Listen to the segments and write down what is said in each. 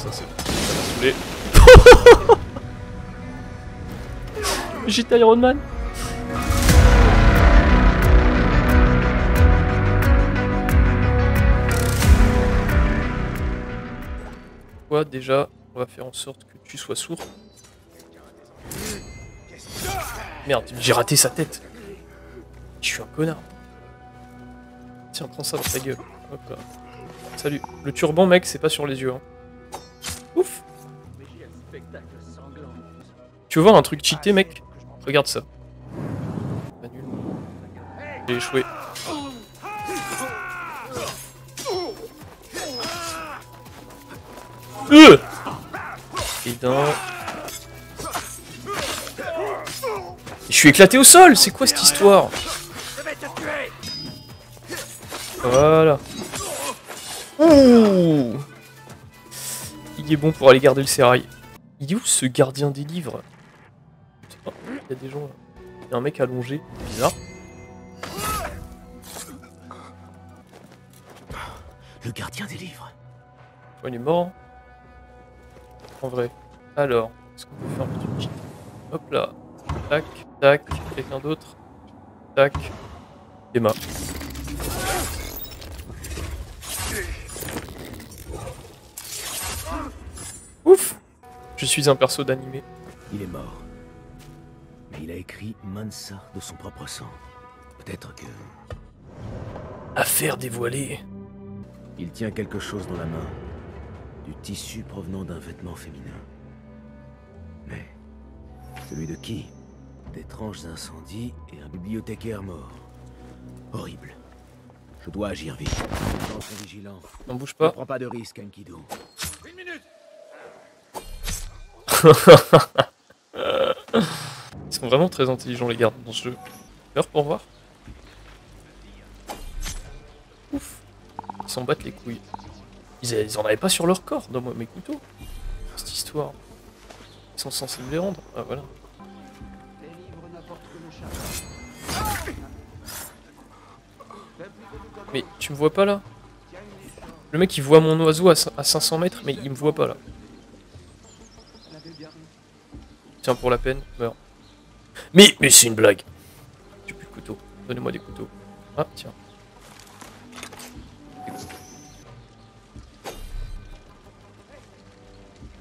ça c'est... ça m'a saoulé. J'étais Iron Man. Quoi, déjà, on va faire en sorte que tu sois sourd. Merde, j'ai raté sa tête. Je suis un connard. Tiens, prends ça dans ta gueule. Hop là. Salut. Le turban, mec, c'est pas sur les yeux. Hein. Ouf. Tu veux voir un truc cheaté, mec? Regarde ça. Pas nul. J'ai échoué. Putain. Je suis éclaté au sol. C'est quoi cette histoire? Voilà. Ouh. Il est bon pour aller garder le sérail. Il est où ce gardien des livres? Oh, il y a des gens là. Il y a un mec allongé. Bizarre. Le gardien des livres. Oh, il est mort. Hein. En vrai. Alors, est-ce qu'on peut faire un petit cheat? Hop là. Tac, tac. Quelqu'un d'autre. Tac. Emma. Ouf! Je suis un perso d'animé. Il est mort. Mais il a écrit Mansa de son propre sang. Peut-être que... Affaire dévoilée. Il tient quelque chose dans la main. Du tissu provenant d'un vêtement féminin. Mais... celui de qui? D'étranges incendies et un bibliothécaire mort. Horrible. Je dois agir vite. Sois vigilant. On bouge Ne pas. prends pas de risque, Enkidu. Une minute. Ils sont vraiment très intelligents les gardes dans ce jeu. Heure pour voir. Ouf. Ils s'en battent les couilles. Ils en avaient pas sur leur corps dans mes couteaux. Cette histoire. Ils sont censés me les rendre. Ah voilà. Mais tu me vois pas là? Le mec il voit mon oiseau à 500 mètres mais il me voit pas là. Tiens pour la peine, meurs. Mais c'est une blague. J'ai plus de couteau. Donnez-moi des couteaux. Ah tiens.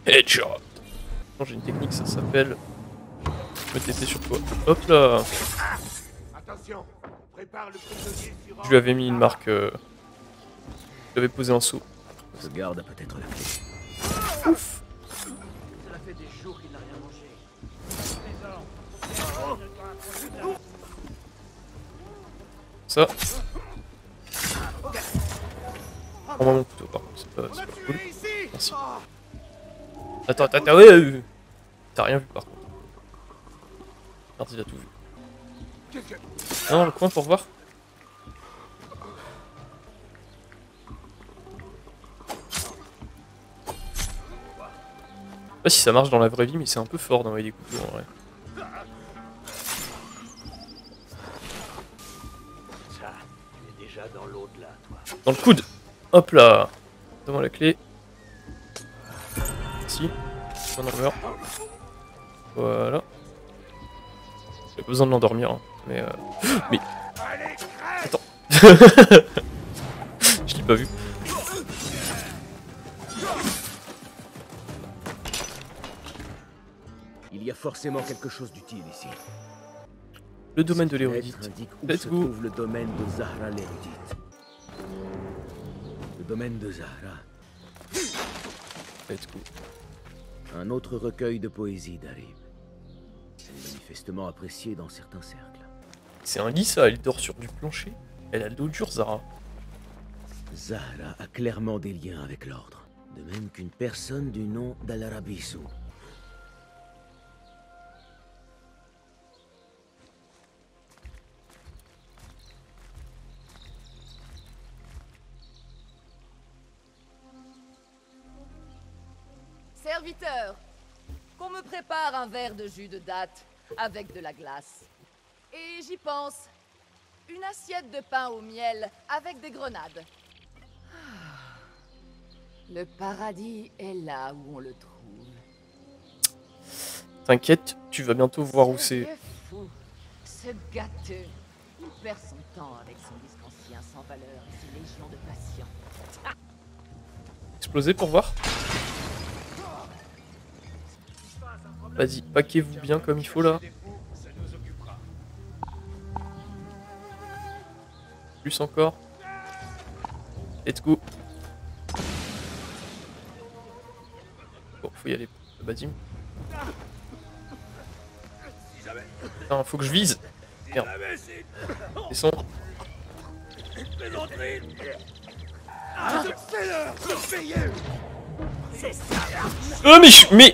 Headshot. J'ai une technique, ça s'appelle... Je me TT sur toi. Hop là. Attention, prépare le prisonnier sur... Je lui avais mis une marque... Je lui avais posé un seau. Ce garde a peut-être la clé. Ouf. Cela fait des jours qu'il n'a rien mangé. Ça. Prends-moi mon couteau par contre, c'est pas cool. Merci. Attends, ouais, t'as rien vu par contre. Merde, il a tout vu. Non, le coin pour voir. Je sais pas si ça marche dans la vraie vie, mais c'est un peu fort d'envoyer des couteaux en vrai. Ça, tu es déjà dans l'au-delà, toi. Dans le coude. Hop là. Donne-moi la clé. Merci. On en meurt. Voilà. J'ai besoin de l'endormir, hein. Mais mais... Attends. Je l'ai pas vu. Il y a forcément quelque chose d'utile ici. Le domaine de Cette lettre l'érudite. indique où Let's se go. trouve le domaine de Zahra l'érudite. Le domaine de Zahra. Let's go. Un autre recueil de poésie d'Arib. Elle est manifestement appréciée dans certains cercles. C'est un lit ça, elle dort sur du plancher. Elle a le dos dur, Zara. Zahra a clairement des liens avec l'ordre. De même qu'une personne du nom d'Al-Arabisu. Serviteur, qu'on me prépare un verre de jus de date avec de la glace. Et j'y pense, une assiette de pain au miel avec des grenades. Le paradis est là où on le trouve. T'inquiète, tu vas bientôt voir où c'est. C'est fou, ce gâteux. Il perd son temps avec son disque ancien sans valeur et ses légions de patients. Exploser pour voir. Vas-y, paquez-vous bien comme il faut là. Plus encore. Let's go. Bon, faut y aller. Badim. Putain, faut que je vise. Merde. Descends.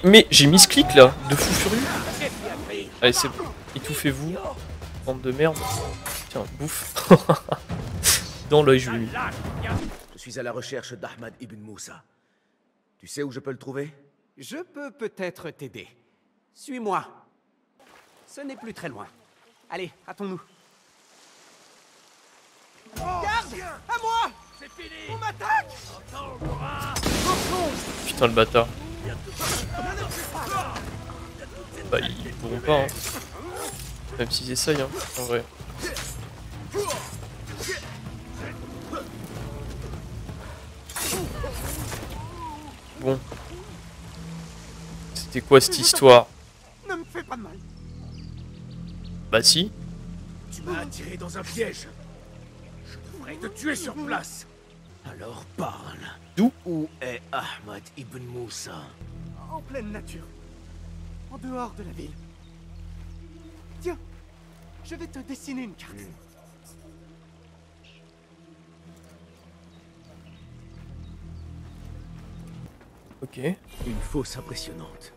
Mais j'ai mis ce clic là, de fou furieux. Allez, c'est bon. Étouffez-vous. Bande de merde. Tiens, bouffe. Dans l'œil, je l'ai mis. Je suis à la recherche d'Ahmad ibn Moussa. Tu sais où je peux le trouver? Je peux peut-être t'aider. Suis-moi. Ce n'est plus très loin. Allez, hâtons-nous. Garde! À moi! C'est fini! On m'attaque! Putain, le bâtard. Bah, ils pourront pas, hein. Même s'ils essayent, hein, en vrai. Bon. C'était quoi cette histoire? Ne me fais pas de mal. Bah si. Tu m'as attiré dans un piège. Je devrais te tuer sur place. Alors parle. D'où? Où est Ahmad ibn Moussa? En pleine nature. En dehors de la ville. Tiens, je vais te dessiner une carte. Ok. Une fausse impressionnante.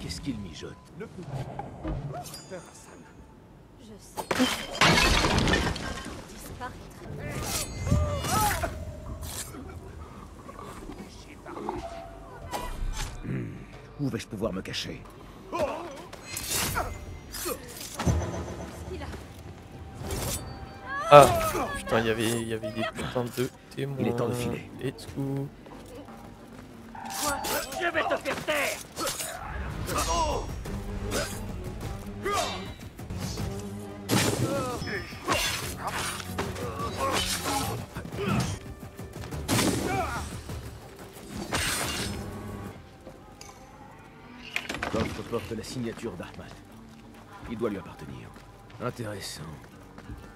Qu'est-ce qu'il mijote? Le docteur Hassan. Je sais. Disparaître. Où vais-je pouvoir me cacher? Il a... Ah putain, il y avait des putains de témoins. Il est temps de filer. Let's go. Je vais te faire taire! Coffre porte la signature d'Ahmad. Il doit lui appartenir. Intéressant.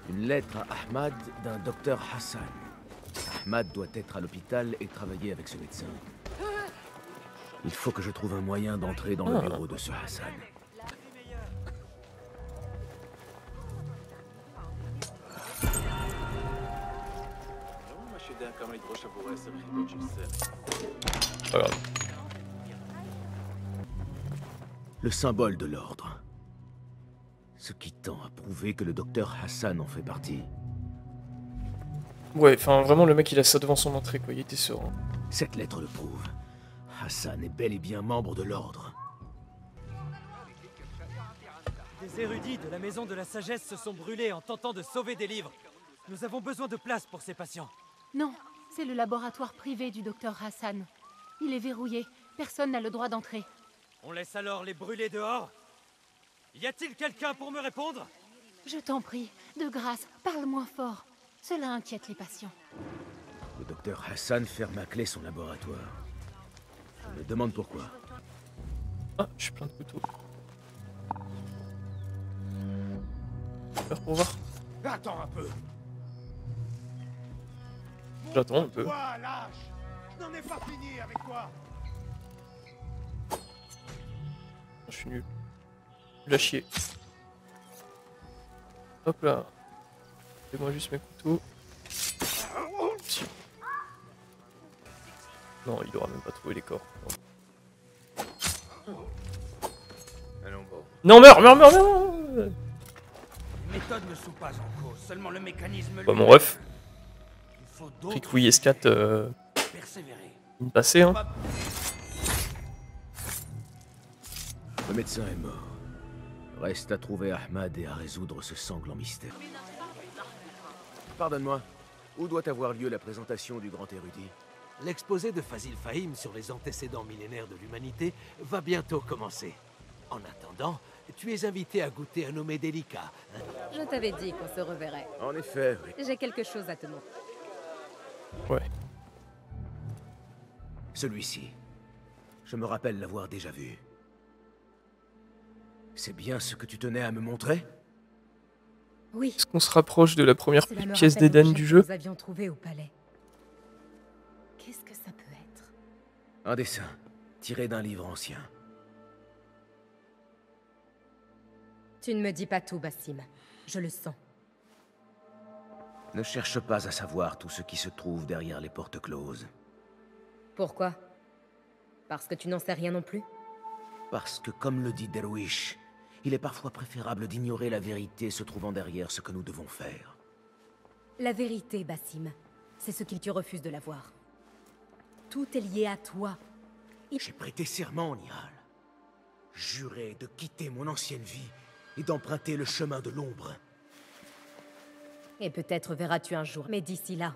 Une lettre à Ahmad d'un docteur Hassan. Ahmad doit être à l'hôpital et travailler avec ce médecin. Il faut que je trouve un moyen d'entrer dans le bureau de ce Hassan. Regarde. Le symbole de l'ordre. Ce qui tend à prouver que le docteur Hassan en fait partie. Ouais, enfin vraiment le mec il a ça devant son entrée quoi, il était serein. Cette lettre le prouve. Hassan est bel et bien membre de l'ordre. Des érudits de la Maison de la Sagesse se sont brûlés en tentant de sauver des livres. Nous avons besoin de place pour ces patients. Non, c'est le laboratoire privé du docteur Hassan. Il est verrouillé. Personne n'a le droit d'entrer. On laisse alors les brûler dehors? Y a-t-il quelqu'un pour me répondre? Je t'en prie, de grâce, parle moins fort. Cela inquiète les patients. Le docteur Hassan ferme à clé son laboratoire. Je me demande pourquoi. Ah, je suis plein de couteaux. Faire pour voir. Attends un peu. J'attends un peu. Toi, lâche. Je n'en ai pas fini avec toi. Je suis nul. Nul à chier. Hop là. Fais-moi juste mes couteaux. Si. Non, il aura même pas trouvé les corps. Non, meurs. Les méthodes ne sont pas en cause, seulement le mécanisme. Bah, mon ref. Il faut d'autres Tricouille S4 persévérer. une passée, hein. Le médecin est mort. Reste à trouver Ahmad et à résoudre ce sanglant mystère. Pardonne-moi, où doit avoir lieu la présentation du grand érudit? L'exposé de Fazil Fahim sur les antécédents millénaires de l'humanité va bientôt commencer. En attendant, tu es invité à goûter un nommé délicat. Je t'avais dit qu'on se reverrait. En effet, oui. J'ai quelque chose à te montrer. Ouais. Celui-ci. Je me rappelle l'avoir déjà vu. C'est bien ce que tu tenais à me montrer? Oui. Est-ce qu'on se rapproche de la première Cela me pièce rappelle d'Éden l'objet du que jeu? Nous avions trouvé au palais. Qu'est-ce que ça peut être? Un dessin, tiré d'un livre ancien. Tu ne me dis pas tout, Bassim. Je le sens. Ne cherche pas à savoir tout ce qui se trouve derrière les portes closes. Pourquoi? Parce que tu n'en sais rien non plus? Parce que, comme le dit Derwish, il est parfois préférable d'ignorer la vérité se trouvant derrière ce que nous devons faire. La vérité, Bassim, c'est ce qu'il te refuse de la voir. Tout est lié à toi. J'ai prêté serment, Nihal. Juré de quitter mon ancienne vie et d'emprunter le chemin de l'ombre. Et peut-être verras-tu un jour, mais d'ici là,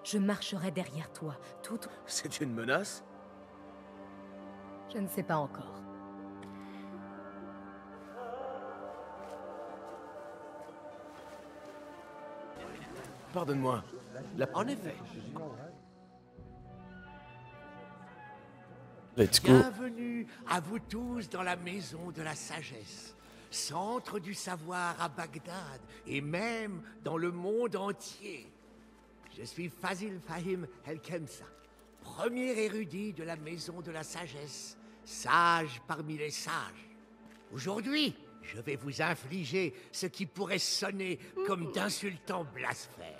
je marcherai derrière toi, tout... C'est une menace? Je ne sais pas encore. Pardonne-moi. En effet, Let's go. Bienvenue à vous tous dans la maison de la sagesse, centre du savoir à Bagdad et même dans le monde entier. Je suis Fazil Fahim El-Khemsa, premier érudit de la maison de la sagesse, sage parmi les sages. Aujourd'hui, je vais vous infliger ce qui pourrait sonner comme d'insultants blasphèmes.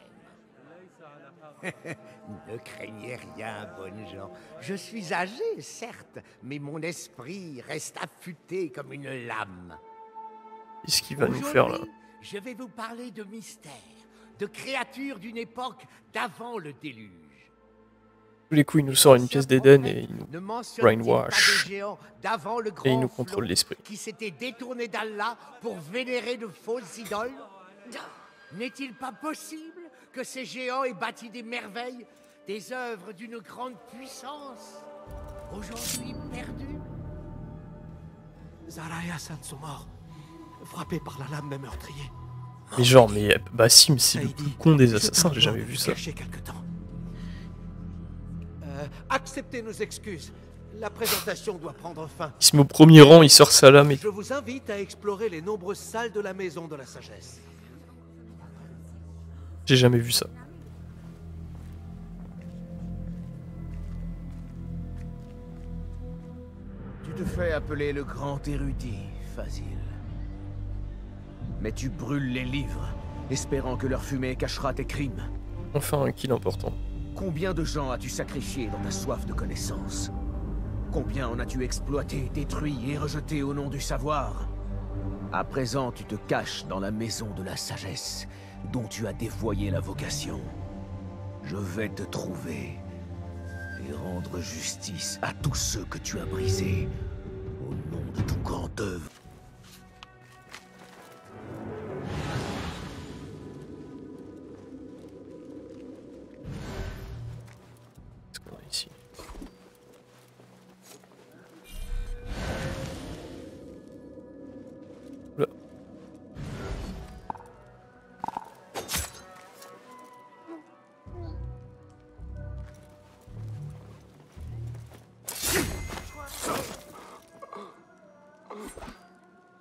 Ne craignez rien, bonnes gens. Je suis âgé, certes, mais mon esprit reste affûté comme une lame. Qu'est-ce qu'il va nous faire là? Aujourd'hui, je vais vous parler de mystères, de créatures d'une époque d'avant le déluge. Tous les coups, il nous sort une pièce d'Éden et il nous Ne mentionne-t-il pas brainwash. des géants d'avant le Et grand il nous flot contrôle l'esprit. qui s'étaient détournés d'Allah pour vénérer de fausses idoles? N'est-il pas possible que ces géants aient bâti des merveilles, des œuvres d'une grande puissance, aujourd'hui perdues? Zara et Hassan sont morts, frappés par la lame d'un meurtrier. Mais genre, mais Bassim, c'est le Saïdi, plus con des je assassins, te j'ai jamais demande vu de ça. cacher quelque temps. Acceptez nos excuses. La présentation doit prendre fin. Il se met au premier rang, il sort sa lame et Je vous invite à explorer les nombreuses salles de la Maison de la Sagesse. j'ai jamais vu ça. Tu te fais appeler le grand érudit, Fazil. Mais tu brûles les livres, espérant que leur fumée cachera tes crimes. Enfin, un kill important. Combien de gens as-tu sacrifié dans ta soif de connaissance? Combien en as-tu exploité, détruit et rejeté au nom du savoir? À présent, tu te caches dans la maison de la sagesse, dont tu as dévoyé la vocation. Je vais te trouver et rendre justice à tous ceux que tu as brisés, au nom de ton grand œuvre. Qu'est-ce qu'on a ici? Oula.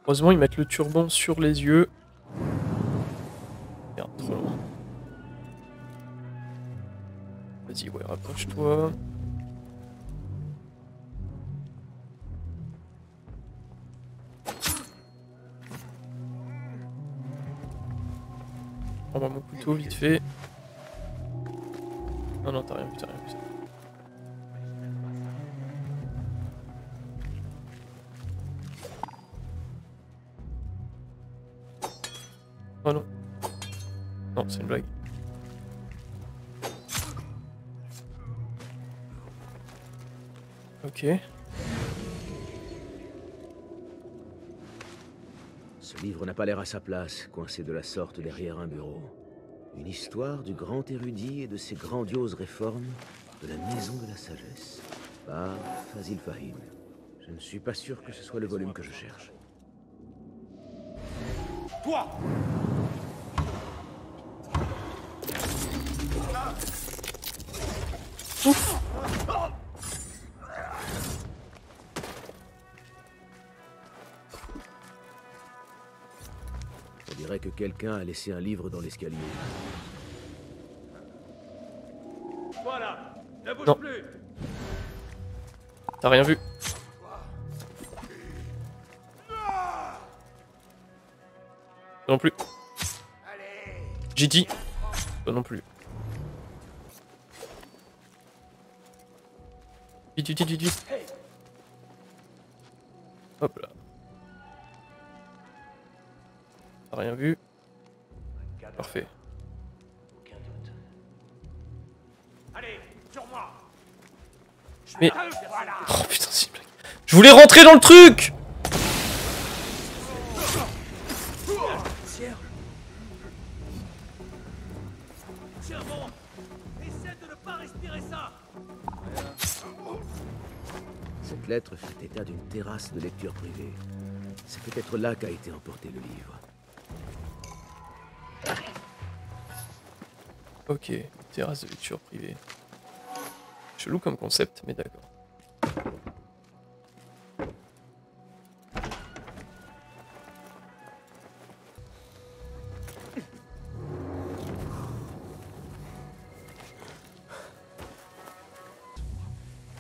Heureusement, ils mettent le turban sur les yeux. Merde, trop loin. Vas-y, ouais, rapproche-toi. Prends-moi mon couteau, vite fait. Non, non, t'as rien vu, t'as rien vu. Oh non. Non, c'est une blague. Ok. Ce livre n'a pas l'air à sa place, coincé de la sorte derrière un bureau. Une histoire du grand érudit et de ses grandioses réformes. de la Maison de la Sagesse, par Fazil Fahim. Je ne suis pas sûr que ce soit le volume que je cherche. Toi! On dirait que quelqu'un a laissé un livre dans l'escalier. Voilà! Ne bouge Non. plus! T'as rien vu? Non plus. J'ai dit. Toi non plus. Vite. Hop là. T'as rien vu? Parfait. Allez, sur moi! Mais... Voilà! Oh putain, c'est une blague. Je voulais rentrer dans le truc! Tiens bon, essaie de ne pas respirer ça. Cette lettre fait état d'une terrasse de lecture privée. C'est peut-être là qu'a été emporté le livre. Ok, terrasse de lecture privée. Chelou comme concept, mais d'accord.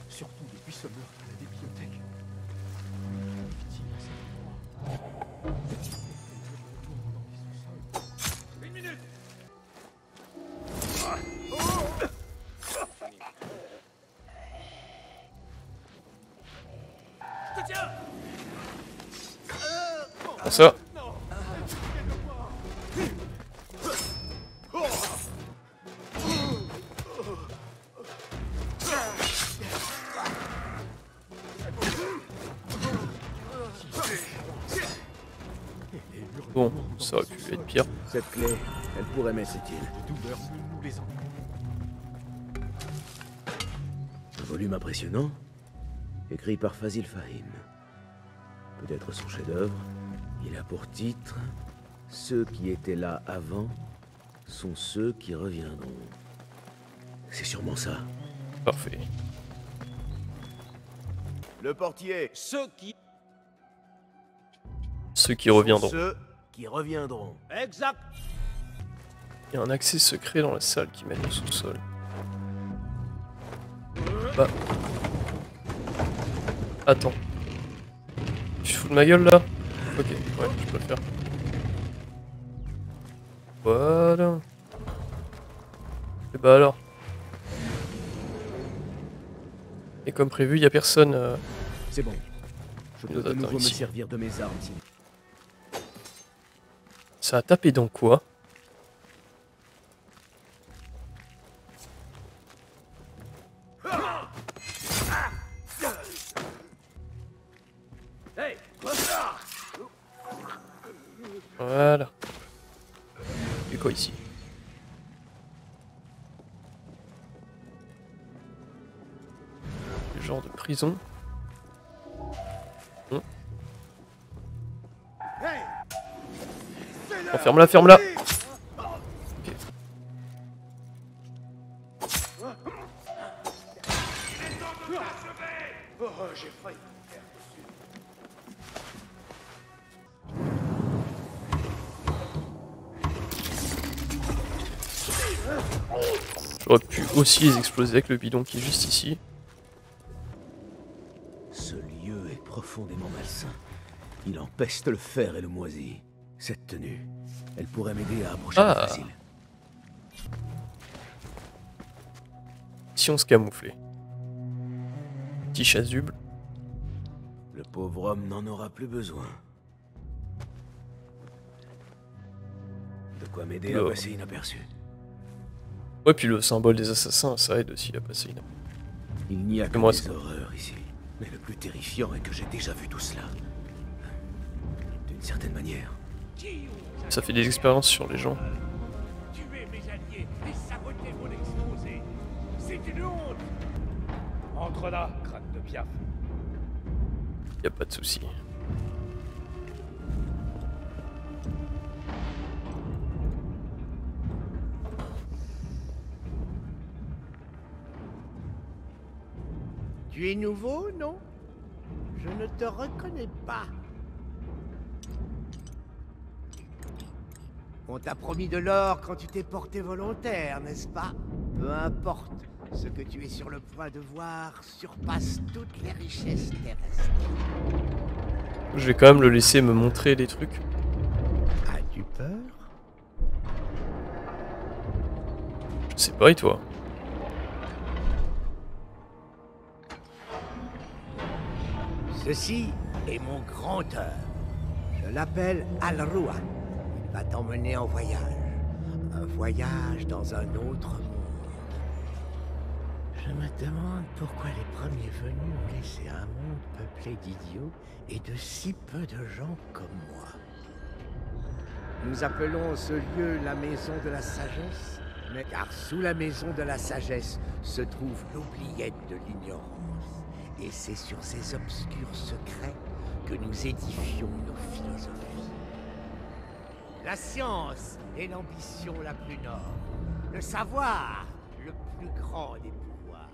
Surtout depuis ce meurtre à la bibliothèque. Une minute. Je te tiens. Pour ça. Bon, ça aurait pu être pire. Cette clé, elle pourrait m'être utile. Douleur, nous les ennuis. Un volume impressionnant, écrit par Fazil Fahim. Peut-être son chef-d'œuvre. Il a pour titre « Ceux qui étaient là avant sont ceux qui reviendront ». C'est sûrement ça. Parfait. Le portier. Ceux qui... Ceux qui reviendront. Ceux qui reviendront. Exact. Il y a un accès secret dans la salle qui mène au sous-sol. Bah. Attends. Tu te fous de ma gueule là? Ok, ouais, je peux le faire. Voilà. Et bah alors. Et comme prévu, il y a personne. C'est bon. Je Il peux nous de attend nouveau me ici. servir de mes armes. Si... Ça a tapé dans quoi? Hey. Voilà. Et quoi ici? Le genre de prison. Oh, ferme-la, ferme-la. Ok. Oh, j'ai failli. J'aurais pu aussi les exploser avec le bidon qui est juste ici. Ce lieu est profondément malsain. Il empeste le fer et le moisi. Cette tenue, elle pourrait m'aider à approcher Ah. le Fazil. Si on se camouflait. Petit chasuble. Le pauvre homme n'en aura plus besoin. De quoi m'aider à Oula. passer inaperçu. Ouais, puis le symbole des assassins, ça aide aussi à passer une. Il n'y a que Moi, des c'est- horreurs ici. Mais le plus terrifiant est que j'ai déjà vu tout cela. D'une certaine manière. Ça fait des expériences sur les gens. Tuer mes alliés et saboter mon exposé. C'est une honte. Entre là, crâne de piaf. Y a pas de souci. Tu es nouveau, non? Je ne te reconnais pas. On t'a promis de l'or quand tu t'es porté volontaire, n'est-ce pas? Peu importe, ce que tu es sur le point de voir surpasse toutes les richesses terrestres. Je vais quand même le laisser me montrer les trucs. As-tu peur? Je sais pas, et toi? Ceci est mon grand œuvre. Je l'appelle Al-Rua. Il va t'emmener en voyage. Un voyage dans un autre monde. Je me demande pourquoi les premiers venus ont laissé un monde peuplé d'idiots et de si peu de gens comme moi. Nous appelons ce lieu la Maison de la Sagesse, mais car sous la Maison de la Sagesse se trouve l'oubliette de l'ignorance. Et c'est sur ces obscurs secrets que nous édifions nos philosophies. La science est l'ambition la plus noble. Le savoir, le plus grand des pouvoirs.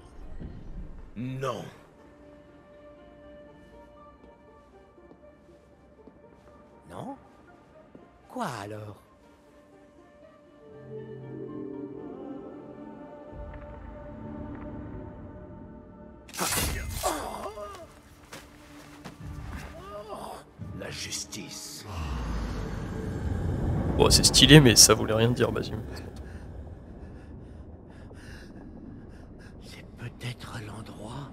Non. Non? Quoi alors? La justice. Bon, c'est stylé, mais ça voulait rien dire, Basim. C'est peut-être l'endroit,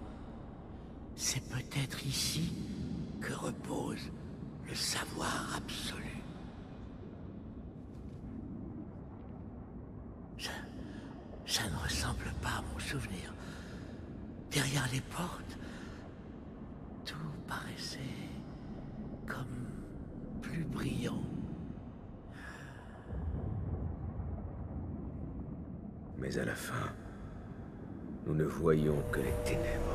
c'est peut-être ici que repose le savoir absolu. Ça ne ressemble pas à mon souvenir. Derrière les portes, tout paraissait comme plus brillant. Mais à la fin, nous ne voyons que les ténèbres.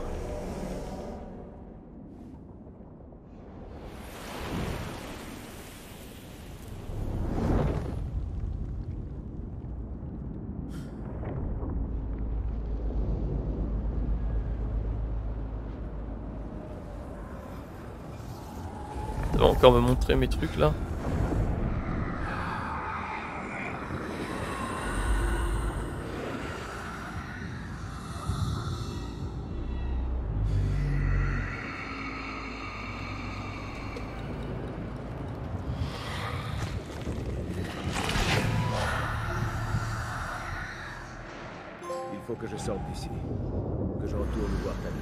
Ça va encore me montrer mes trucs là. Il faut que je sorte d'ici. Que je retourne voir ta vie.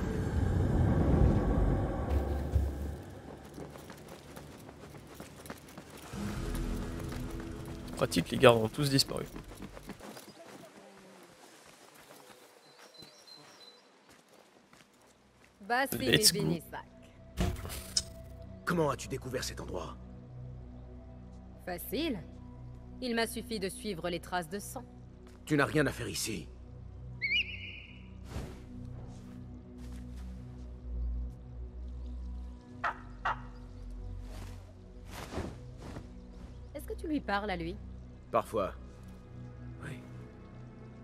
Pratique, les gardes ont tous disparu. Basim Let's et go. Benisak. Comment as-tu découvert cet endroit? Facile. Il m'a suffi de suivre les traces de sang. Tu n'as rien à faire ici. Est-ce que tu lui parles à lui? Parfois. Oui.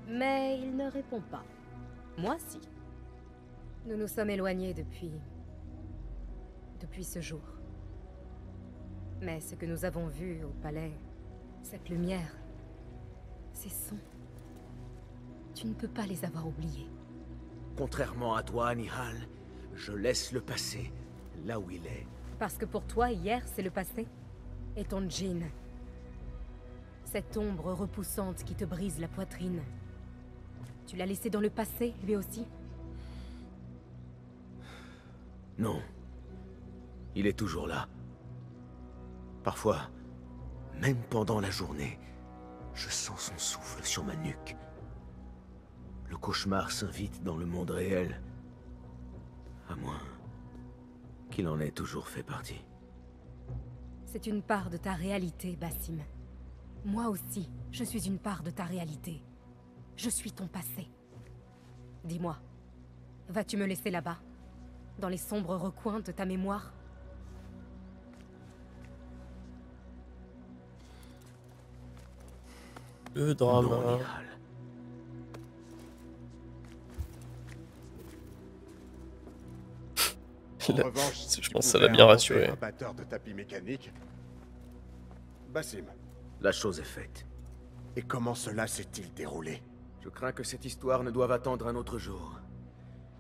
Mais il ne répond pas. Moi, si. Nous nous sommes éloignés depuis ce jour. Mais ce que nous avons vu au palais, cette lumière, ces sons, tu ne peux pas les avoir oubliés. Contrairement à toi, Nihal, je laisse le passé là où il est. Parce que pour toi, hier, c'est le passé. Et ton djinn. Cette ombre repoussante qui te brise la poitrine. Tu l'as laissé dans le passé, lui aussi? Non. Il est toujours là. Parfois, même pendant la journée, je sens son souffle sur ma nuque. Le cauchemar s'invite dans le monde réel. À moins qu'il en ait toujours fait partie. C'est une part de ta réalité, Basim. Moi aussi, je suis une part de ta réalité. Je suis ton passé. Dis-moi, Vas-tu me laisser là-bas, dans les sombres recoins de ta mémoire? Le drame. Non, amiral. En revanche, Je tu pense que ça pouvais l'a bien inventer rassuré. un batteur de tapis mécanique. Basim, La chose est faite. et comment cela s'est-il déroulé? Je crains que cette histoire ne doive attendre un autre jour.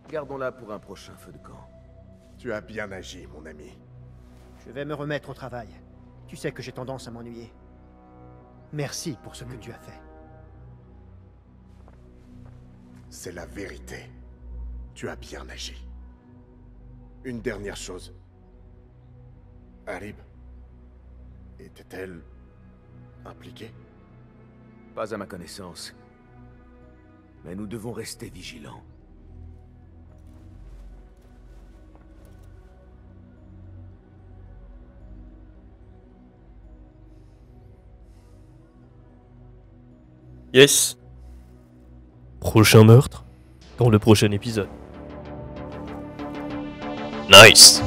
Gardons-la pour un prochain feu de camp. Tu as bien agi, mon ami. Je vais me remettre au travail. Tu sais que j'ai tendance à m'ennuyer. Merci pour ce que tu as fait. C'est la vérité. Tu as bien agi. Une dernière chose. Arib était-elle impliquée? Pas à ma connaissance. Mais nous devons rester vigilants. Yes. Prochain meurtre dans le prochain épisode. Nice.